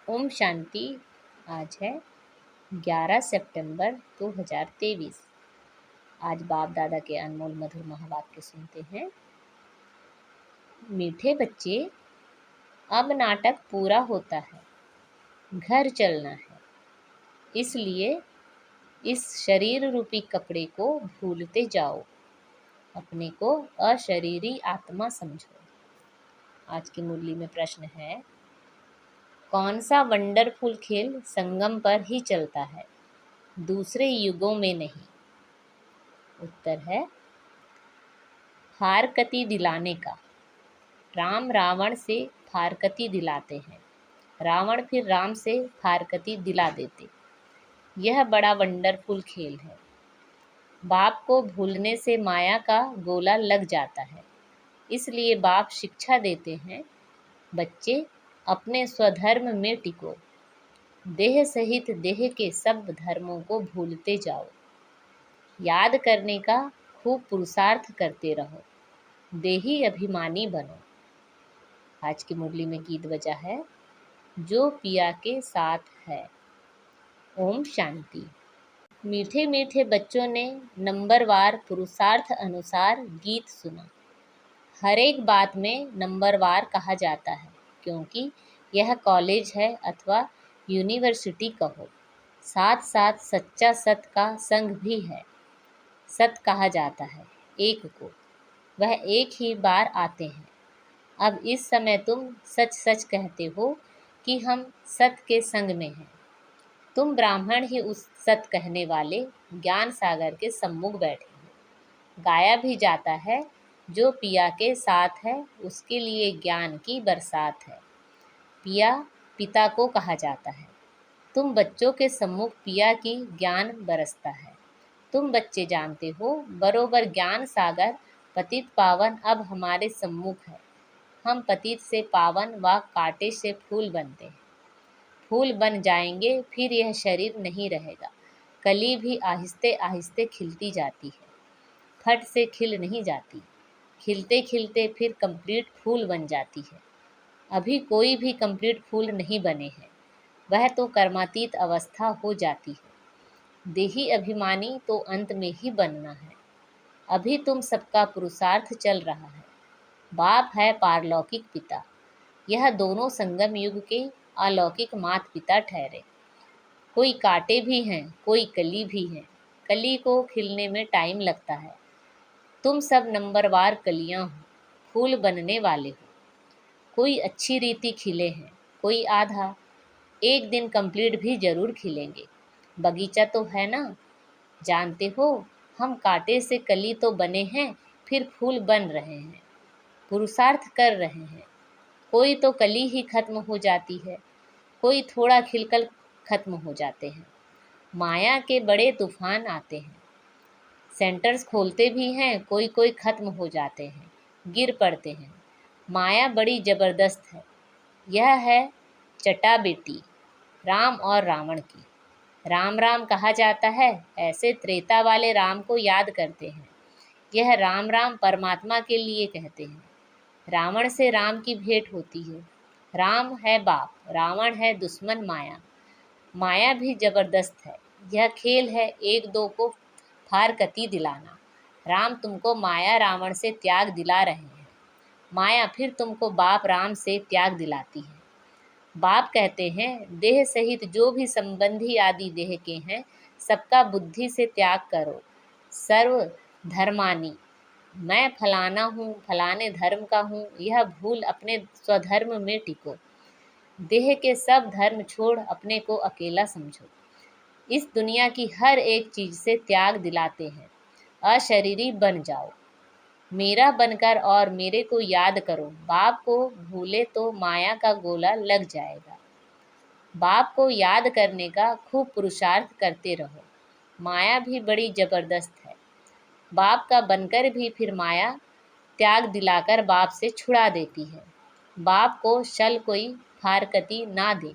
ओम शांति। आज है 11 सितंबर 2023। आज बाप दादा के अनमोल मधुर महावाक्य सुनते हैं। मीठे बच्चे, अब नाटक पूरा होता है, घर चलना है। इसलिए इस शरीर रूपी कपड़े को भूलते जाओ, अपने को अशरीरी आत्मा समझो। आज की मुरली में प्रश्न है, कौन सा वंडरफुल खेल संगम पर ही चलता है, दूसरे युगों में नहीं? उत्तर है फारकती दिलाने का। राम रावण से फारकती दिलाते हैं, रावण फिर राम से फारकती दिला देते। यह बड़ा वंडरफुल खेल है। बाप को भूलने से माया का गोला लग जाता है। इसलिए बाप शिक्षा देते हैं, बच्चे अपने स्वधर्म में टिको, देह सहित देह के सब धर्मों को भूलते जाओ। याद करने का खूब पुरुषार्थ करते रहो, देही अभिमानी बनो। आज की मुरली में गीत बजा है, जो पिया के साथ है। ओम शांति। मीठे मीठे बच्चों ने नंबरवार पुरुषार्थ अनुसार गीत सुना। हर एक बात में नंबरवार कहा जाता है, क्योंकि यह कॉलेज है अथवा यूनिवर्सिटी कहो। साथ साथ सच्चा सत का संग भी है। सत कहा जाता है एक को, वह एक ही बार आते हैं। अब इस समय तुम सच सच कहते हो कि हम सत के संग में हैं। तुम ब्राह्मण ही उस सत कहने वाले ज्ञान सागर के सम्मुख बैठे हो। गाया भी जाता है, जो पिया के साथ है उसके लिए ज्ञान की बरसात है। पिया पिता को कहा जाता है। तुम बच्चों के सम्मुख पिया की ज्ञान बरसता है। तुम बच्चे जानते हो, बरोबर ज्ञान सागर पतित पावन अब हमारे सम्मुख है। हम पतित से पावन व कांटे से फूल बनते हैं। फूल बन जाएंगे, फिर यह शरीर नहीं रहेगा। कली भी आहिस्ते आहिस्ते खिलती जाती है, फट से खिल नहीं जाती। खिलते खिलते फिर कंप्लीट फूल बन जाती है। अभी कोई भी कंप्लीट फूल नहीं बने हैं, वह तो कर्मातीत अवस्था हो जाती है। देही अभिमानी तो अंत में ही बनना है। अभी तुम सबका पुरुषार्थ चल रहा है। बाप है पारलौकिक पिता, यह दोनों संगम युग के अलौकिक मात पिता ठहरे। कोई कांटे भी हैं, कोई कली भी हैं। कली को खिलने में टाइम लगता है। तुम सब नंबरवार कलियां हो, फूल बनने वाले हो। कोई अच्छी रीति खिले हैं, कोई आधा। एक दिन कंप्लीट भी जरूर खिलेंगे। बगीचा तो है ना, जानते हो, हम कांटे से कली तो बने हैं, फिर फूल बन रहे हैं, पुरुषार्थ कर रहे हैं। कोई तो कली ही खत्म हो जाती है, कोई थोड़ा खिलकर खत्म हो जाते हैं। माया के बड़े तूफान आते हैं, सेंटर्स खोलते भी हैं, कोई कोई खत्म हो जाते हैं, गिर पड़ते हैं। माया बड़ी ज़बरदस्त है। यह है चटा बेटी राम और रावण की। राम राम कहा जाता है, ऐसे त्रेता वाले राम को याद करते हैं। यह राम राम परमात्मा के लिए कहते हैं। रावण से राम की भेंट होती है। राम है बाप, रावण है दुश्मन माया। माया भी जबरदस्त है। यह खेल है एक दो को फारकती दिलाना। राम तुमको माया रावण से त्याग दिला रहे हैं, माया फिर तुमको बाप राम से त्याग दिलाती है। बाप कहते हैं, देह सहित जो भी संबंधी आदि देह के हैं, सबका बुद्धि से त्याग करो। सर्व धर्मानी, मैं फलाना हूँ, फलाने धर्म का हूँ, यह भूल अपने स्वधर्म में टिको। देह के सब धर्म छोड़ अपने को अकेला समझो। इस दुनिया की हर एक चीज़ से त्याग दिलाते हैं। अशरीरी बन जाओ, मेरा बनकर और मेरे को याद करो। बाप को भूले तो माया का गोला लग जाएगा। बाप को याद करने का खूब पुरुषार्थ करते रहो। माया भी बड़ी ज़बरदस्त है। बाप का बनकर भी फिर माया त्याग दिलाकर बाप से छुड़ा देती है। बाप को शल कोई फारकती ना दे।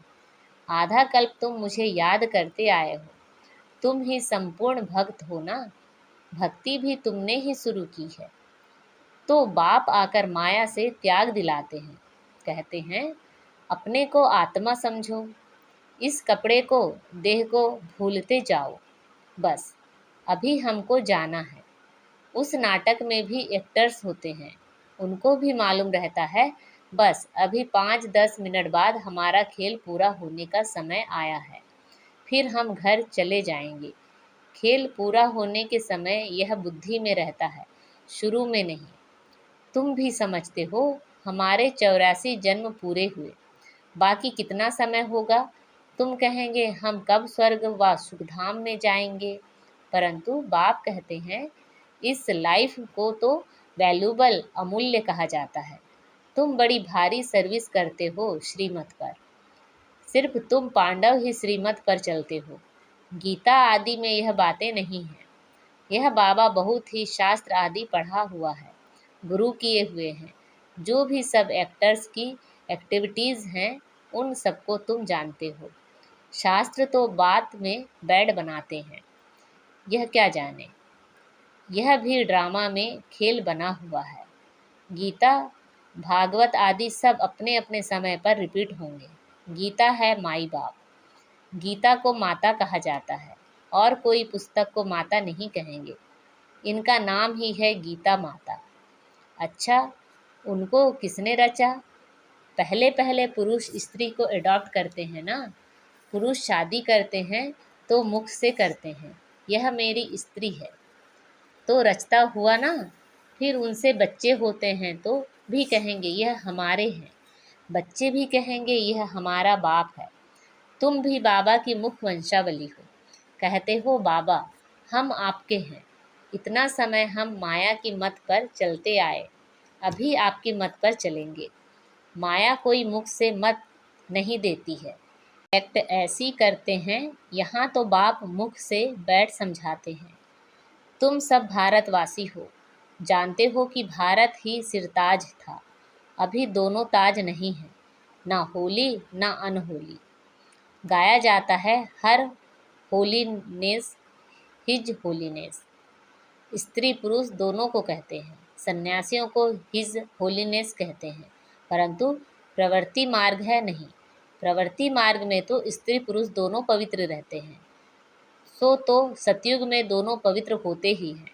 आधा कल्प तुम मुझे याद करते आए हो। तुम ही संपूर्ण भक्त हो ना, भक्ति भी तुमने ही शुरू की है। तो बाप आकर माया से त्याग दिलाते हैं, कहते हैं, अपने को आत्मा समझो, इस कपड़े को, देह को भूलते जाओ। बस अभी हमको जाना है। उस नाटक में भी एक्टर्स होते हैं, उनको भी मालूम रहता है बस अभी 5-10 मिनट बाद हमारा खेल पूरा होने का समय आया है, फिर हम घर चले जाएंगे। खेल पूरा होने के समय यह बुद्धि में रहता है, शुरू में नहीं। तुम भी समझते हो, हमारे 84 जन्म पूरे हुए, बाकी कितना समय होगा। तुम कहेंगे हम कब स्वर्ग व सुखधाम में जाएंगे, परंतु बाप कहते हैं इस लाइफ को तो वैल्यूबल, अमूल्य कहा जाता है। तुम बड़ी भारी सर्विस करते हो श्रीमत पर, सिर्फ तुम पांडव ही श्रीमत पर चलते हो। गीता आदि में यह बातें नहीं हैं। यह बाबा बहुत ही शास्त्र आदि पढ़ा हुआ है, गुरु किए हुए हैं। जो भी सब एक्टर्स की एक्टिविटीज़ हैं उन सबको तुम जानते हो। शास्त्र तो बात में बैड बनाते हैं, यह क्या जाने। यह भी ड्रामा में खेल बना हुआ है। गीता, भागवत आदि सब अपने अपने समय पर रिपीट होंगे। गीता है माई बाप, गीता को माता कहा जाता है, और कोई पुस्तक को माता नहीं कहेंगे। इनका नाम ही है गीता माता। अच्छा, उनको किसने रचा? पहले पहले पुरुष स्त्री को अडॉप्ट करते हैं ना। पुरुष शादी करते हैं तो मुख से करते हैं, यह मेरी स्त्री है, तो रचता हुआ ना। फिर उनसे बच्चे होते हैं तो भी कहेंगे यह हमारे हैं, बच्चे भी कहेंगे यह हमारा बाप है। तुम भी बाबा की मुख वंशावली हो, कहते हो बाबा हम आपके हैं। इतना समय हम माया की मत पर चलते आए, अभी आपकी मत पर चलेंगे। माया कोई मुख से मत नहीं देती है, एक्ट ऐसी करते हैं। यहाँ तो बाप मुख से बैठ समझाते हैं। तुम सब भारतवासी हो, जानते हो कि भारत ही सिरताज था, अभी दोनों ताज नहीं हैं, ना होली ना अनहोली। गाया जाता है हर होलीनेस हिज होलीनेस। स्त्री पुरुष दोनों को कहते हैं, सन्यासियों को हिज होलीनेस कहते हैं, परंतु प्रवृत्ति मार्ग है नहीं। प्रवृत्ति मार्ग में तो स्त्री पुरुष दोनों पवित्र रहते हैं। सो तो सतयुग में दोनों पवित्र होते ही हैं,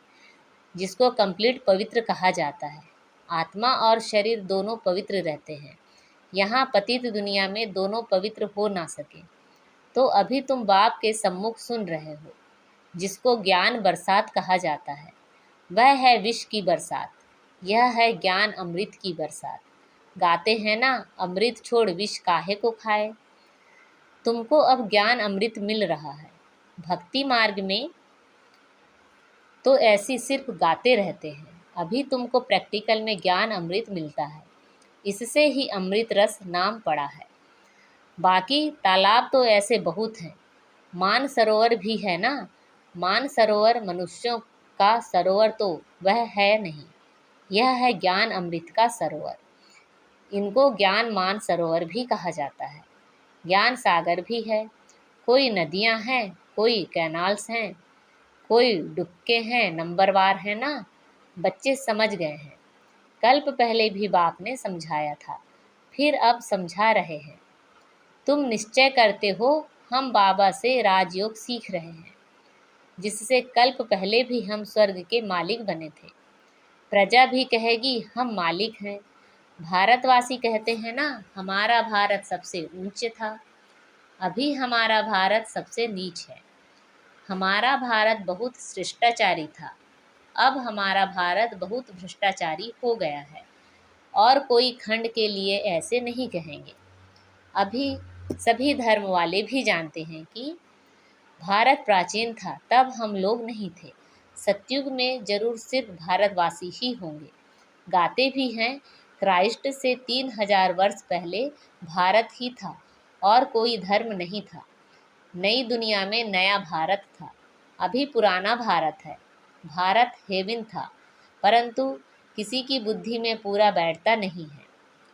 जिसको कंप्लीट पवित्र कहा जाता है। आत्मा और शरीर दोनों पवित्र रहते हैं। यहाँ पतित दुनिया में दोनों पवित्र हो ना सके। तो अभी तुम बाप के सम्मुख सुन रहे हो, जिसको ज्ञान बरसात कहा जाता है। वह है विष की बरसात, यह है ज्ञान अमृत की बरसात। गाते हैं ना, अमृत छोड़ विष काहे को खाए। तुमको अब ज्ञान अमृत मिल रहा है। भक्ति मार्ग में तो ऐसी सिर्फ गाते रहते हैं, अभी तुमको प्रैक्टिकल में ज्ञान अमृत मिलता है। इससे ही अमृत रस नाम पड़ा है। बाकी तालाब तो ऐसे बहुत हैं, मान सरोवर भी है ना। मान सरोवर मनुष्यों का सरोवर तो वह है नहीं, यह है ज्ञान अमृत का सरोवर। इनको ज्ञान मान सरोवर भी कहा जाता है। ज्ञान सागर भी है, कोई नदियां हैं, कोई कैनाल्स हैं, कोई डुबके हैं, नंबरवार है ना। बच्चे समझ गए हैं, कल्प पहले भी बाप ने समझाया था, फिर अब समझा रहे हैं। तुम निश्चय करते हो हम बाबा से राजयोग सीख रहे हैं, जिससे कल्प पहले भी हम स्वर्ग के मालिक बने थे। प्रजा भी कहेगी हम मालिक हैं। भारतवासी कहते हैं ना, हमारा भारत सबसे ऊंचे था, अभी हमारा भारत सबसे नीच है। हमारा भारत बहुत शिष्टाचारी था, अब हमारा भारत बहुत भ्रष्टाचारी हो गया है। और कोई खंड के लिए ऐसे नहीं कहेंगे। अभी सभी धर्म वाले भी जानते हैं कि भारत प्राचीन था, तब हम लोग नहीं थे। सतयुग में जरूर सिर्फ भारतवासी ही होंगे। गाते भी हैं, क्राइस्ट से 3000 वर्ष पहले भारत ही था और कोई धर्म नहीं था। नई दुनिया में नया भारत था, अभी पुराना भारत है। भारत हेवन था, परंतु किसी की बुद्धि में पूरा बैठता नहीं है।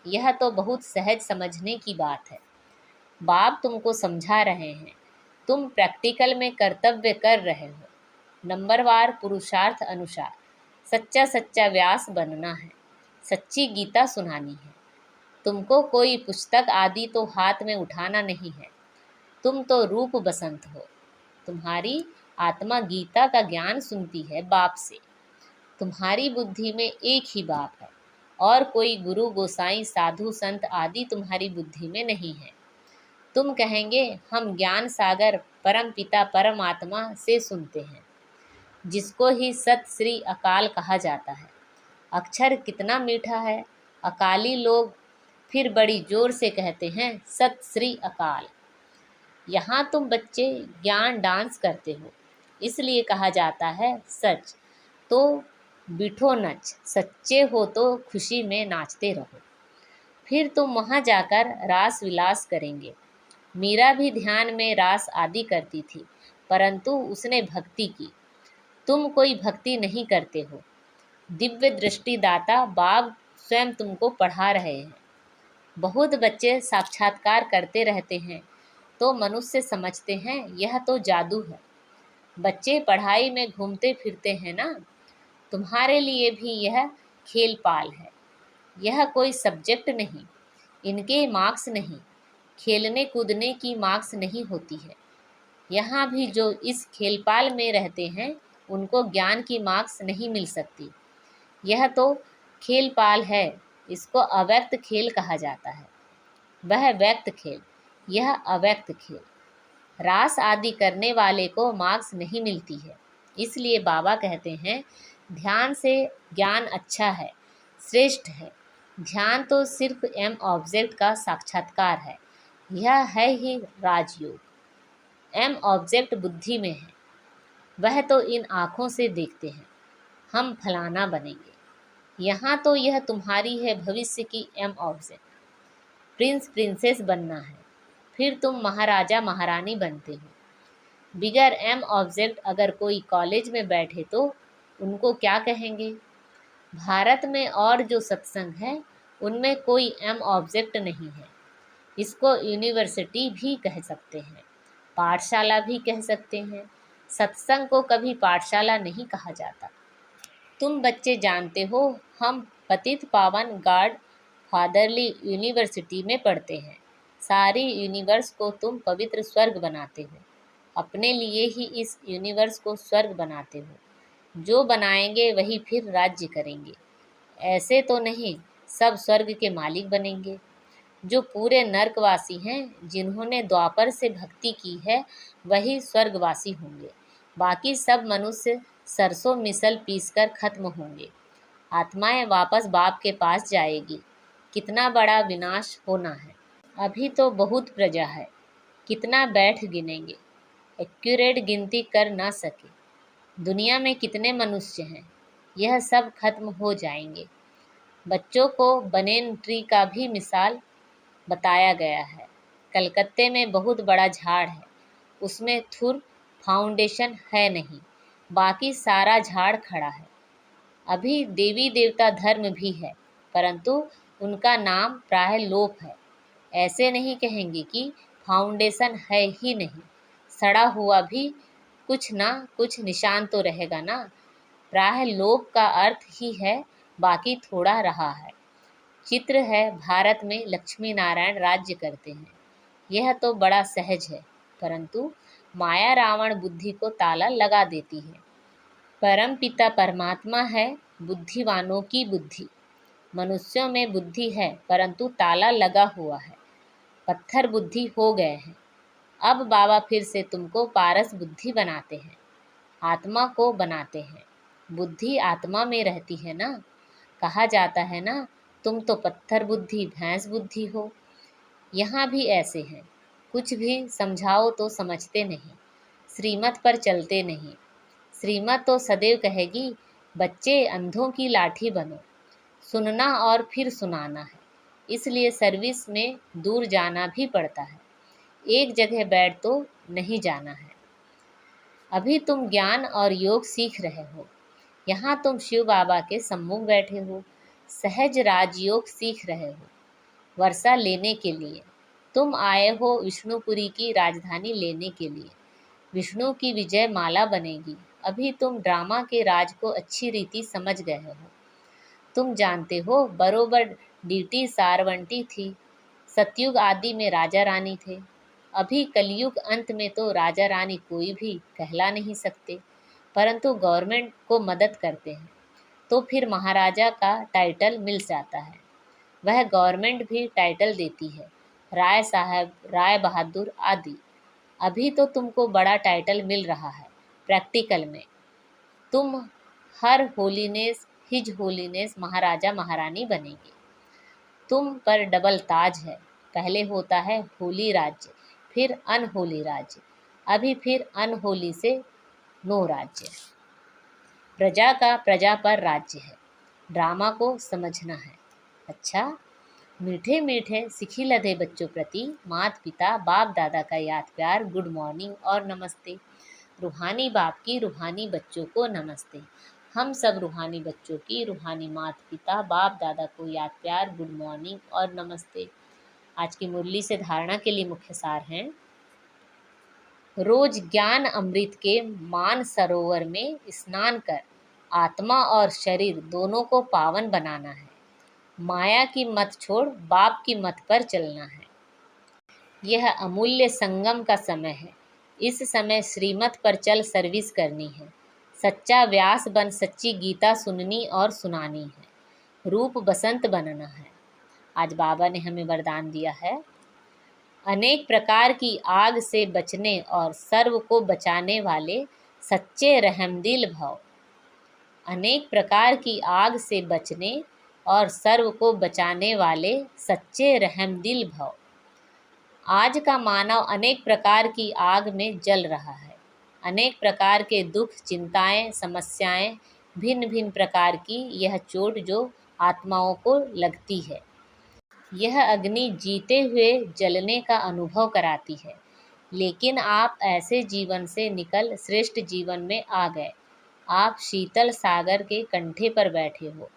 यह तो बहुत सहज समझने की बात है। बाप तुमको समझा रहे हैं, तुम प्रैक्टिकल में कर्तव्य कर रहे हो। नंबरवार पुरुषार्थ अनुसार सच्चा सच्चा व्यास बनना है, सच्ची गीता सुनानी है। तुमको कोई पुस्तक आदि तो हाथ में उठाना नहीं है। तुम तो रूप बसंत हो। तुम्हारी आत्मा गीता का ज्ञान सुनती है बाप से। तुम्हारी बुद्धि में एक ही बाप है और कोई गुरु गोसाई साधु संत आदि तुम्हारी बुद्धि में नहीं है। तुम कहेंगे हम ज्ञान सागर परम पिता परमात्मा से सुनते हैं, जिसको ही सत श्री अकाल कहा जाता है। अक्षर कितना मीठा है। अकाली लोग फिर बड़ी जोर से कहते हैं सत श्री अकाल। यहाँ तुम बच्चे ज्ञान डांस करते हो, इसलिए कहा जाता है सच तो बिठो नच, सच्चे हो तो खुशी में नाचते रहो। फिर तुम वहाँ जाकर रास विलास करेंगे। मीरा भी ध्यान में रास आदि करती थी, परंतु उसने भक्ति की। तुम कोई भक्ति नहीं करते हो। दिव्य दृष्टि दाता बाब स्वयं तुमको पढ़ा रहे हैं। बहुत बच्चे साक्षात्कार करते रहते हैं तो मनुष्य समझते हैं यह तो जादू है। बच्चे पढ़ाई में घूमते फिरते हैं ना। तुम्हारे लिए भी यह खेल पाल है। यह कोई सब्जेक्ट नहीं, इनके मार्क्स नहीं, खेलने कूदने की मार्क्स नहीं होती है। यहाँ भी जो इस खेलपाल में रहते हैं उनको ज्ञान की मार्क्स नहीं मिल सकती। यह तो खेल पाल है, इसको अव्यक्त खेल कहा जाता है। वह व्यक्त खेल, यह अव्यक्त खेल। रास आदि करने वाले को मार्क्स नहीं मिलती है। इसलिए बाबा कहते हैं ध्यान से ज्ञान अच्छा है, श्रेष्ठ है। ध्यान तो सिर्फ एम ऑब्जेक्ट का साक्षात्कार है। यह है ही राजयोग। एम ऑब्जेक्ट बुद्धि में है। वह तो इन आँखों से देखते हैं हम फलाना बनेंगे। यहाँ तो यह तुम्हारी है भविष्य की एम ऑब्जेक्ट। प्रिंस प्रिंसेस बनना है, फिर तुम महाराजा महारानी बनते हो। बिगर एम ऑब्जेक्ट अगर कोई कॉलेज में बैठे तो उनको क्या कहेंगे? भारत में और जो सत्संग है उनमें कोई एम ऑब्जेक्ट नहीं है। इसको यूनिवर्सिटी भी कह सकते हैं, पाठशाला भी कह सकते हैं। सत्संग को कभी पाठशाला नहीं कहा जाता। तुम बच्चे जानते हो हम पतित पावन गॉड फादरली यूनिवर्सिटी में पढ़ते हैं। सारी यूनिवर्स को तुम पवित्र स्वर्ग बनाते हो। अपने लिए ही इस यूनिवर्स को स्वर्ग बनाते हो। जो बनाएंगे वही फिर राज्य करेंगे। ऐसे तो नहीं सब स्वर्ग के मालिक बनेंगे। जो पूरे नर्कवासी हैं, जिन्होंने द्वापर से भक्ति की है, वही स्वर्गवासी होंगे। बाकी सब मनुष्य सरसों मिसल पीसकर खत्म होंगे। आत्माएं वापस बाप के पास जाएगी। कितना बड़ा विनाश होना है। अभी तो बहुत प्रजा है, कितना बैठ गिनेंगे, एक्यूरेट गिनती कर ना सके। दुनिया में कितने मनुष्य हैं, यह सब खत्म हो जाएंगे। बच्चों को बनेन ट्री का भी मिसाल बताया गया है। कलकत्ते में बहुत बड़ा झाड़ है, उसमें थुर फाउंडेशन है नहीं, बाकी सारा झाड़ खड़ा है। अभी देवी देवता धर्म भी है, परंतु उनका नाम प्राय लोप है। ऐसे नहीं कहेंगे कि फाउंडेशन है ही नहीं, सड़ा हुआ भी कुछ ना कुछ निशान तो रहेगा ना। प्राय लोप का अर्थ ही है बाकी थोड़ा रहा है। चित्र है भारत में लक्ष्मी नारायण राज्य करते हैं, यह तो बड़ा सहज है, परंतु माया रावण बुद्धि को ताला लगा देती है। परम पिता परमात्मा है बुद्धिवानों की बुद्धि। मनुष्यों में बुद्धि है परंतु ताला लगा हुआ है, पत्थर बुद्धि हो गए हैं। अब बाबा फिर से तुमको पारस बुद्धि बनाते हैं, आत्मा को बनाते हैं। बुद्धि आत्मा में रहती है ना। कहा जाता है ना तुम तो पत्थर बुद्धि भैंस बुद्धि हो। यहाँ भी ऐसे हैं, कुछ भी समझाओ तो समझते नहीं, श्रीमत पर चलते नहीं। श्रीमत तो सदैव कहेगी बच्चे अंधों की लाठी बनो, सुनना और फिर सुनाना है। इसलिए सर्विस में दूर जाना भी पड़ता है, एक जगह बैठ तो नहीं जाना है। अभी तुम ज्ञान और योग सीख रहे हो। यहाँ तुम शिव बाबा के सम्मुख बैठे हो, सहज राजयोग सीख रहे हो। वर्षा लेने के लिए तुम आए हो, विष्णुपुरी की राजधानी लेने के लिए। विष्णु की विजय माला बनेगी। अभी तुम ड्रामा के राज को अच्छी रीति समझ गए हो। तुम जानते हो बरोबर डीटी सारवंटी थी। सतयुग आदि में राजा रानी थे। अभी कलयुग अंत में तो राजा रानी कोई भी कहला नहीं सकते, परंतु गवर्नमेंट को मदद करते हैं तो फिर महाराजा का टाइटल मिल जाता है। वह गवर्नमेंट भी टाइटल देती है, राय साहब, राय बहादुर आदि। अभी तो तुमको बड़ा टाइटल मिल रहा है प्रैक्टिकल में। तुम हर होलीनेस हिज होलीनेस महाराजा महारानी बनेंगे। तुम पर डबल ताज है। पहले होता है होली राज्य, फिर अनहोली राज्य, अभी फिर अनहोली से नो राज्य। प्रजा का प्रजा पर राज्य है। ड्रामा को समझना है। अच्छा, मीठे मीठे सिखी लधे बच्चों प्रति माता पिता बाप दादा का याद प्यार, गुड मॉर्निंग और नमस्ते। रूहानी बाप की रूहानी बच्चों को नमस्ते। हम सब रूहानी बच्चों की रूहानी माता पिता बाप दादा को याद प्यार, गुड मॉर्निंग और नमस्ते। आज की मुरली से धारणा के लिए मुख्य सार हैं। रोज ज्ञान अमृत के मान सरोवर में स्नान कर आत्मा और शरीर दोनों को पावन बनाना है। माया की मत छोड़ बाप की मत पर चलना है। यह अमूल्य संगम का समय है। इस समय श्रीमत पर चल सर्विस करनी है। सच्चा व्यास बन सच्ची गीता सुननी और सुनानी है। रूप बसंत बनना है। आज बाबा ने हमें वरदान दिया है, अनेक प्रकार की आग से बचने और सर्व को बचाने वाले सच्चे रहमदिल भव। अनेक प्रकार की आग से बचने और सर्व को बचाने वाले सच्चे रहमदिल भव। आज का मानव अनेक प्रकार की आग में जल रहा है। अनेक प्रकार के दुख, चिंताएं, समस्याएं, भिन्न भिन्न प्रकार की यह चोट जो आत्माओं को लगती है। यह अग्नि जीते हुए जलने का अनुभव कराती है, लेकिन आप ऐसे जीवन से निकल श्रेष्ठ जीवन में आ गए। आप शीतल सागर के कंठे पर बैठे हो,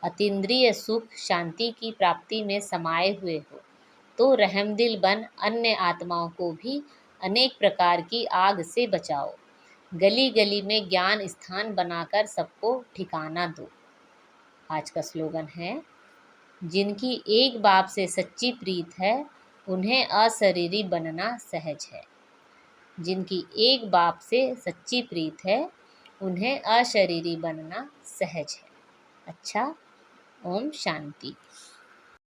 अतीन्द्रिय सुख शांति की प्राप्ति में समाये हुए हो, तो रहमदिल बन अन्य आत्माओं को भी अनेक प्रकार की आग से बचाओ। गली गली में ज्ञान स्थान बनाकर सबको ठिकाना दो। आज का स्लोगन है, जिनकी एक बाप से सच्ची प्रीत है उन्हें अशरीरी बनना सहज है। जिनकी एक बाप से सच्ची प्रीत है उन्हें अशरीरी बनना सहज है। अच्छा, ओम शांति।